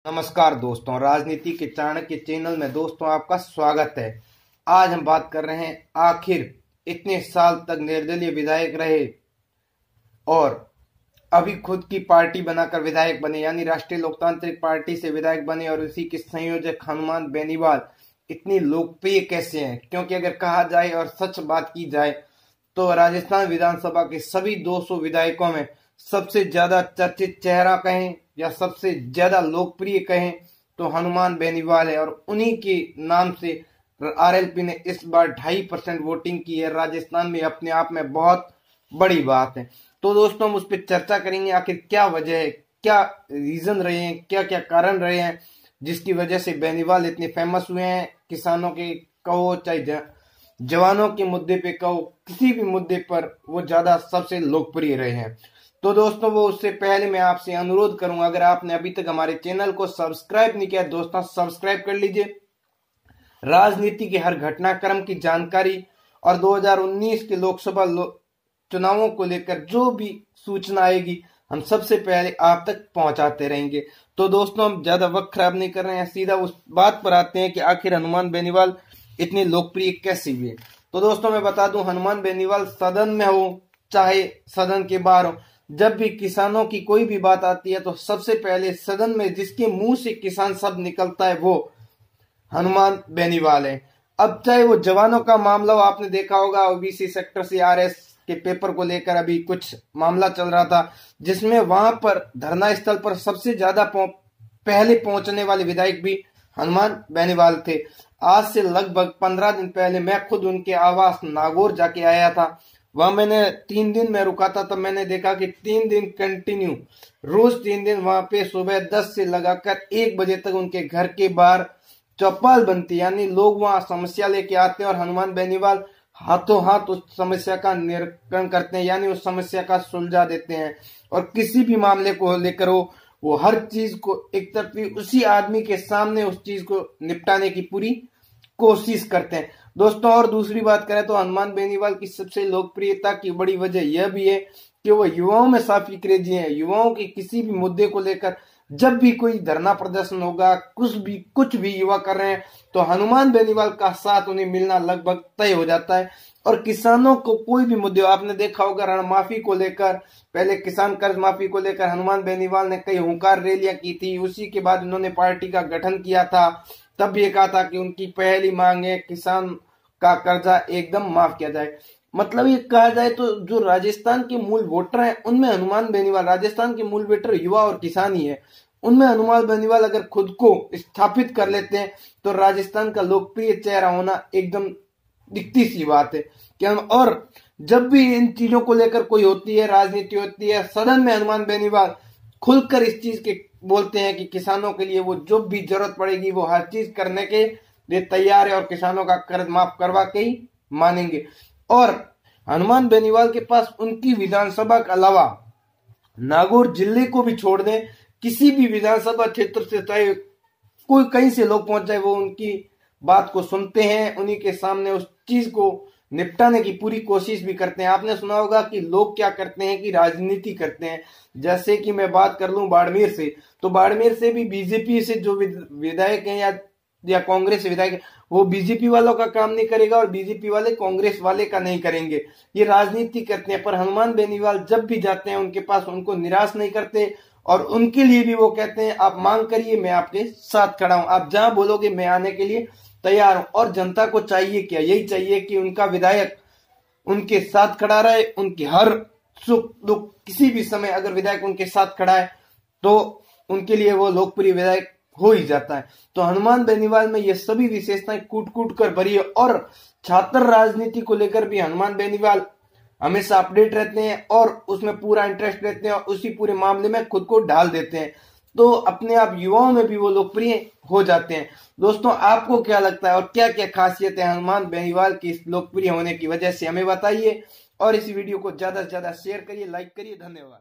नमस्कार दोस्तों, राजनीति के चाणक्य चैनल में दोस्तों आपका स्वागत है। आज हम बात कर रहे हैं आखिर इतने साल तक निर्दलीय विधायक रहे और अभी खुद की पार्टी बनाकर विधायक बने, यानी राष्ट्रीय लोकतांत्रिक पार्टी से विधायक बने और उसी के संयोजक हनुमान बेनीवाल इतनी लोकप्रिय कैसे हैं। क्योंकि अगर कहा जाए और सच बात की जाए तो राजस्थान विधानसभा के सभी 200 विधायकों में सबसे ज्यादा चर्चित चेहरा कहें या सबसे ज्यादा लोकप्रिय कहें तो हनुमान बेनीवाल है और उन्हीं के नाम से आरएलपी ने इस बार 2.5% वोटिंग की है। राजस्थान में अपने आप में बहुत बड़ी बात है। तो दोस्तों हम उस पर चर्चा करेंगे, आखिर क्या वजह है, क्या रीजन रहे हैं, क्या क्या कारण रहे हैं जिसकी वजह से बेनीवाल इतने फेमस हुए हैं। किसानों के कहो चाहे जवानों के मुद्दे पे कहो, किसी भी मुद्दे पर वो ज्यादा सबसे लोकप्रिय रहे हैं। तो दोस्तों वो उससे पहले मैं आपसे अनुरोध करूंगा, अगर आपने अभी तक हमारे चैनल को सब्सक्राइब नहीं किया दोस्तों सब्सक्राइब कर लीजिए। राजनीति के हर घटनाक्रम की जानकारी और 2019 के लोकसभा चुनावों को लेकर जो भी सूचना आएगी हम सबसे पहले आप तक पहुंचाते रहेंगे। तो दोस्तों हम ज्यादा वक्त खराब नहीं कर रहे हैं, सीधा उस बात पर आते हैं कि आखिर हनुमान बेनीवाल इतने लोकप्रिय कैसे हुए। तो दोस्तों मैं बता दूं, हनुमान बेनीवाल सदन में हो चाहे सदन के बाहर हो, जब भी किसानों की कोई भी बात आती है तो सबसे पहले सदन में जिसके मुंह से किसान शब्द निकलता है वो हनुमान बेनीवाल है। अब चाहे वो जवानों का मामला हो, आपने देखा होगा ओबीसी सेक्टर से आरएस के पेपर को लेकर अभी कुछ मामला चल रहा था, जिसमें वहां पर धरना स्थल पर सबसे ज्यादा पहले पहुंचने वाले विधायक भी हनुमान बेनीवाल थे। आज से लगभग 15 दिन पहले मैं खुद उनके आवास नागौर जाके आया था। वहां मैंने 3 दिन में रुका था, तब मैंने देखा कि 3 दिन कंटिन्यू रोज 3 दिन वहां पे सुबह 10 से लगाकर 1 बजे तक उनके घर के बाहर चौपाल बनती, यानी लोग वहां समस्या लेके आते हैं और हनुमान बेनीवाल हाथों हाथ उस समस्या का निराकरण करते हैं, यानी उस समस्या का सुलझा देते हैं। और किसी भी मामले को लेकर वो हर चीज को एक तरफ उसी आदमी के सामने उस चीज को निपटाने की पूरी कोशिश करते हैं दोस्तों। और दूसरी बात करें तो हनुमान बेनीवाल की सबसे लोकप्रियता की बड़ी वजह यह भी है कि वो युवाओं में काफी क्रेजी हैं। युवाओं के किसी भी मुद्दे को लेकर जब भी कोई धरना प्रदर्शन होगा, कुछ भी युवा कर रहे हैं तो हनुमान बेनीवाल का साथ उन्हें मिलना लगभग तय हो जाता है। और किसानों को कोई भी मुद्दे, आपने देखा होगा ऋण माफी को लेकर, पहले किसान कर्ज माफी को लेकर हनुमान बेनीवाल ने कई हुंकार रैलियां की थी। उसी के बाद उन्होंने पार्टी का गठन किया था, तब ये कहा था कि उनकी पहली मांग है किसान का कर्जा एकदम माफ किया जाए। मतलब ये कहा जाए तो जो राजस्थान के मूल वोटर हैं उनमें हनुमान बेनीवाल, राजस्थान के मूल वोटर युवा और किसान ही है, उनमें हनुमान बेनीवाल अगर खुद को स्थापित कर लेते हैं तो राजस्थान का लोकप्रिय चेहरा होना एकदम दिखती सी बात है। क्या और जब भी इन चीजों को लेकर कोई होती है, राजनीति होती है, सदन में हनुमान बेनीवाल खुलकर इस चीज के बोलते हैं कि किसानों के लिए वो जो भी जरूरत पड़ेगी वो हर चीज करने के लिए तैयार है और किसानों का कर्ज माफ करवा के ही मानेंगे। और हनुमान बेनीवाल के पास उनकी विधानसभा के अलावा नागौर जिले को भी छोड़ दें, किसी भी विधानसभा क्षेत्र से चाहे कोई कहीं से लोग पहुंच जाए वो उनकी बात को सुनते हैं, उन्हीं के सामने उस चीज को निपटाने की पूरी कोशिश भी करते हैं। आपने सुना होगा कि लोग क्या करते हैं कि राजनीति करते हैं। जैसे कि मैं बात कर लूं बाड़मेर से, तो बाड़मेर से भी बीजेपी से जो विधायक हैं या कांग्रेस से विधायक, वो बीजेपी वालों का काम नहीं करेगा और बीजेपी वाले कांग्रेस वाले का नहीं करेंगे। ये राजनीति करते हैं। पर हनुमान बेनीवाल जब भी जाते हैं उनके पास उनको निराश नहीं करते और उनके लिए भी वो कहते हैं आप मांग करिए, मैं आपके साथ खड़ा हूं, आप जहां बोलोगे मैं आने के लिए तैयार हूं। और जनता को चाहिए क्या, यही चाहिए कि उनका विधायक उनके साथ खड़ा रहे, उनकी हर सुख दुख किसी भी समय अगर विधायक उनके साथ खड़ा है तो उनके लिए वो लोकप्रिय विधायक हो ही जाता है। तो हनुमान बेनीवाल में ये सभी विशेषताएं कूट कूट कर भरी है। और छात्र राजनीति को लेकर भी हनुमान बेनीवाल हमेशा अपडेट रहते हैं और उसमें पूरा इंटरेस्ट रहते हैं और उसी पूरे मामले में खुद को डाल देते हैं, तो अपने आप युवाओं में भी वो लोकप्रिय हो जाते हैं। दोस्तों आपको क्या लगता है और क्या क्या खासियत है हनुमान बेनीवाल की इस लोकप्रिय होने की वजह से, हमें बताइए और इस वीडियो को ज्यादा से ज्यादा शेयर करिए, लाइक करिए। धन्यवाद।